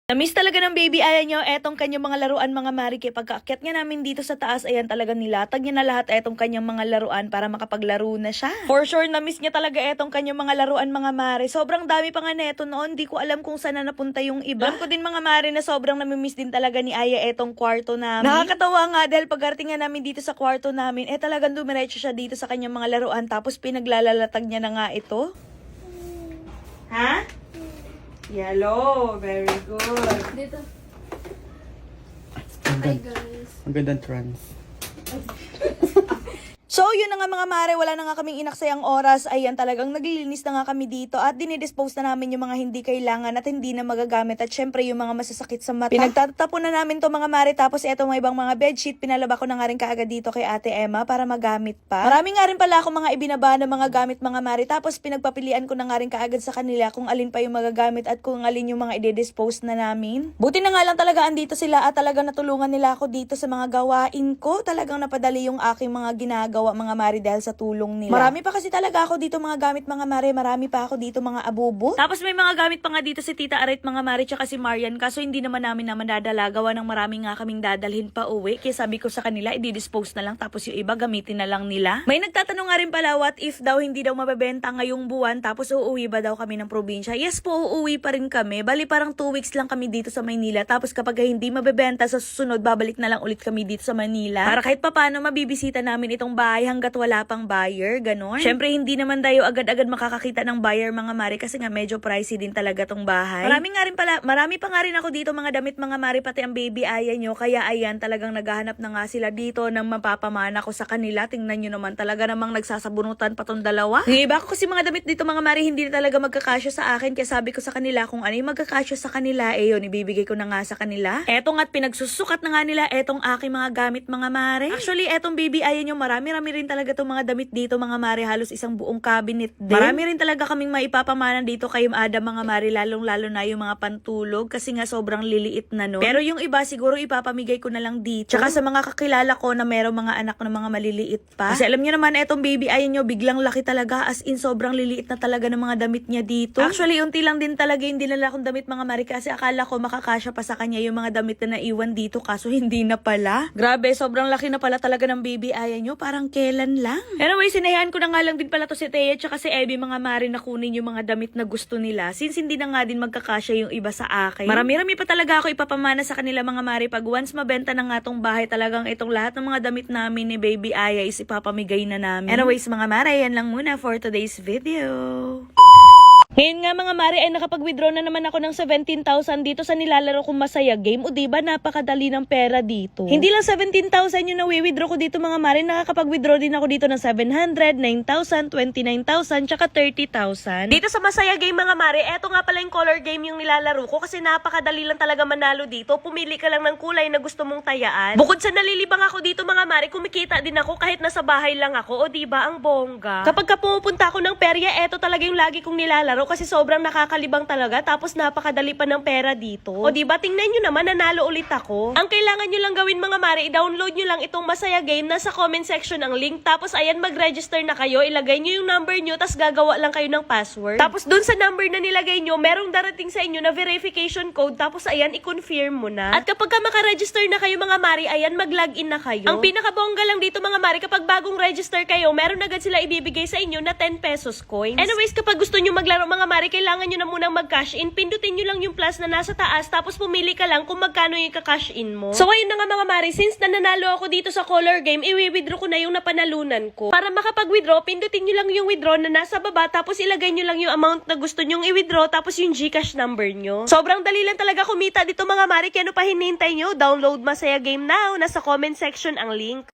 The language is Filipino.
Namiss talaga ng baby aya nyo, etong kanyang mga laruan mga mari. Kaya pagkaakyat nga namin dito sa taas, ayan talaga nilatag niya na lahat etong kanyang mga laruan para makapaglaro na siya. For sure, namiss niya talaga etong kanyang mga laruan mga mari. Sobrang dami pa nga neto noon, di ko alam kung saan na napunta yung iba. Alam ko din mga mari na sobrang namimiss din talaga ni Aya etong kwarto namin. Nakakatawa nga dahil pagkarating nga namin dito sa kwarto namin, talagang dumiretso siya dito sa kanyang mga laruan tapos pinaglalalatag niya na nga ito. Ha? Yellow. Very good. Dito. Ang Hi ganda. guys. Ang ganda trans. So, yun na nga mga mare, wala na nga kaming inaksayang oras. Ayan, talagang naglilinis na nga kami dito at dinidispose na namin yung mga hindi kailangan at hindi na magagamit. At syempre, yung mga masasakit sa mata. Pinagtatapon na namin to mga mare. Tapos eto mga ibang mga bedsheet, pinalaba ko na nga rin kaagad dito kay Ate Emma para magamit pa. Marami nga rin pala ako mga ibinaba na mga gamit mga mare. Tapos pinagpapilian ko na nga rin kaagad sa kanila kung alin pa yung magagamit at kung alin yung mga i-dispose na namin. Buti na nga lang talaga andito sila at talagang natulungan nila ako dito sa mga gawain ko. Talagang napadali yung aking mga ginagawa mga mari dahil sa tulong nila. Marami pa kasi talaga ako dito mga gamit mga mari. Marami pa ako dito mga abubo. Tapos may mga gamit pa nga dito si Tita Aret mga mari tsaka si Marian. Kaso hindi naman namin madadala. Gawa ng marami nga kaming dadalhin pa uwi. Kaya sabi ko sa kanila, i-dispose na lang. Tapos yung iba gamitin na lang nila. May nagtatanong nga rin pala, what if daw hindi daw mabebenta ngayong buwan tapos uuwi ba daw kami ng probinsya? Yes po, uuwi pa rin kami. Bali parang 2 weeks lang kami dito sa Maynila. Tapos kapag hindi mabebenta sa susunod, babalik na lang ulit kami dito sa Manila. Para kahit papano mabibisita namin itong bahay hanggat wala pang buyer, ganon. Syempre, hindi naman tayo agad-agad makakakita ng buyer mga mari kasi nga medyo pricey din talaga tong bahay. Marami pa nga rin ako dito mga damit mga mari, pati ang baby aya nyo. Kaya ayan, talagang naghahanap na nga sila dito ng mapapamana ko sa kanila. Tingnan nyo naman, talaga namang nagsasabunutan pa tong dalawa. Yung iba ko kasi mga damit dito mga mari, hindi na talaga magkakasya sa akin. Kaya sabi ko sa kanila, kung ano yung magkakasya sa kanila, yun, ibibigay ko na nga sa kanila. Eto nga't pinagsusukat na nga nila etong aking mga gamit mga mari. Actually, etong baby aya nyo, marami-rami rin talaga itong mga damit dito mga mari, halos isang buong cabinet din. Marami rin talaga kaming maipapamanan dito kay Ada mga mari, lalong-lalo na yung mga pantulog kasi nga sobrang liliit na no. Pero yung iba siguro ipapamigay ko na lang dito. Tsaka sa mga kakilala ko na merong mga anak na mga maliliit pa. Kasi alam niyo naman etong baby ayan nyo, biglang laki talaga, as in sobrang liliit na talaga ng mga damit niya dito. Actually, unti lang din talaga yung dinala kong damit mga mari kasi akala ko makakasya pa sa kanya yung mga damit na naiwan dito kaso hindi na pala. Grabe, sobrang laki na pala talaga ng baby ayan nyo, parang kailan lang. Anyway, sinayaan ko na nga lang din pala to si Thea tsaka si Abby mga mari na kunin yung mga damit na gusto nila since hindi na nga din magkakasya yung iba sa akin. Marami-rami pa talaga ako ipapamana sa kanila mga mari pag once mabenta na nga tong bahay, talagang itong lahat ng mga damit namin ni Baby Aya is ipapamigay na namin. Anyways mga mari, yan lang muna for today's video. Ngayon nga mga mare ay nakapag-withdraw na naman ako ng 17,000 dito sa nilalaro kong Masaya Game. O diba napakadali ng pera dito. Hindi lang 17,000 yung nawi-withdraw ko dito mga mare. Nakakapag-withdraw din ako dito ng 700, 9,000, 29,000, tsaka 30,000. Dito sa Masaya Game mga mare, eto nga pala yung color game yung nilalaro ko kasi napakadali lang talaga manalo dito. Pumili ka lang ng kulay na gusto mong tayaan. Bukod sa nalilibang ako dito mga mare, kumikita din ako kahit nasa bahay lang ako. O diba ang bongga. Kapag pumupunta ako ng perya, eto talaga yung lagi kong nilalaro kasi sobrang nakakalibang talaga tapos napakadali pa ng pera dito. O diba, tingnan nyo naman, nanalo ulit ako. Ang kailangan nyo lang gawin mga mare, i-download nyo lang itong Masaya Game, nasa comment section ang link, tapos ayan, mag-register na kayo, ilagay nyo yung number nyo, tapos gagawa lang kayo ng password. Tapos dun sa number na nilagay nyo, merong darating sa inyo na verification code, tapos ayan, i-confirm mo na. At kapag ka maka-register na kayo mga mare, ayan, mag-login na kayo. Ang pinakabongga lang dito mga mare, kapag bagong register kayo, meron agad sila ibibigay sa inyo na 10 pesos coins. Anyways, kapag gusto nyo maglaro mga mare, kailangan nyo na munang mag-cash in. Pindutin nyo lang yung plus na nasa taas, tapos pumili ka lang kung magkano yung ka-cash in mo. So ayun na nga mga mare, since nananalo ako dito sa color game, i-withdraw ko na yung napanalunan ko. Para makapag-withdraw, pindutin nyo lang yung withdraw na nasa baba, tapos ilagay nyo lang yung amount na gusto nyong i-withdraw, tapos yung GCash number nyo. Sobrang dali lang talaga kumita dito mga mare, kaya ano pa hinihintay nyo? Download Masaya Game now, nasa comment section ang link.